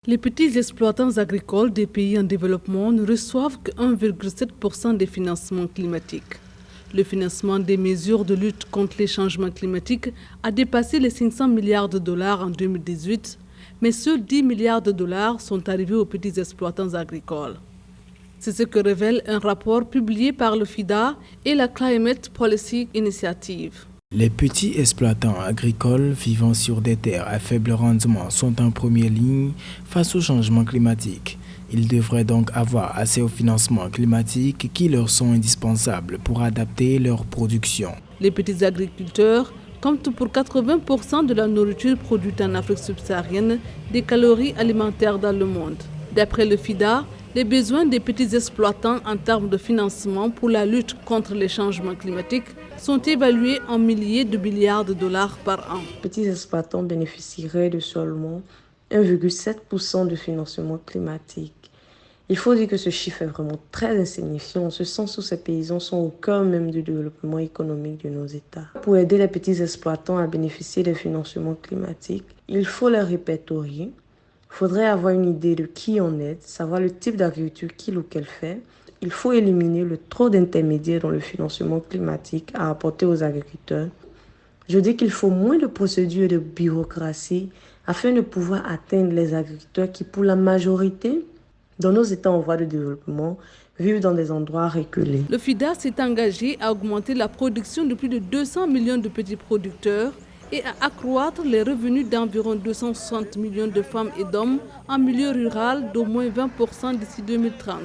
Les petits exploitants agricoles des pays en développement ne reçoivent que 1,7% des financements climatiques. Le financement des mesures de lutte contre les changements climatiques a dépassé les 500 milliards de dollars en 2018, mais seuls 10 milliards de dollars sont arrivés aux petits exploitants agricoles. C'est ce que révèle un rapport publié par le FIDA et la Climate Policy Initiative. Les petits exploitants agricoles vivant sur des terres à faible rendement sont en première ligne face au changement climatique. Ils devraient donc avoir accès aux financements climatiques qui leur sont indispensables pour adapter leur production. Les petits agriculteurs comptent pour 80% de la nourriture produite en Afrique subsaharienne des calories alimentaires dans le monde. D'après le FIDA, les besoins des petits exploitants en termes de financement pour la lutte contre les changements climatiques sont évalués en milliers de milliards de dollars par an. Les petits exploitants bénéficieraient de seulement 1,7% de financement climatique. Il faut dire que ce chiffre est vraiment très insignifiant, en ce sens où ces paysans sont au cœur même du développement économique de nos États. Pour aider les petits exploitants à bénéficier des financements climatiques, il faut les répertorier. Il faudrait avoir une idée de qui on aide, savoir le type d'agriculture qu'il ou qu'elle fait. Il faut éliminer le trop d'intermédiaires dans le financement climatique à apporter aux agriculteurs. Je dis qu'il faut moins de procédures et de bureaucratie afin de pouvoir atteindre les agriculteurs qui, pour la majorité, dans nos États en voie de développement, vivent dans des endroits reculés. Le FIDA s'est engagé à augmenter la production de plus de 200 millions de petits producteurs et à accroître les revenus d'environ 260 millions de femmes et d'hommes en milieu rural d'au moins 20% d'ici 2030.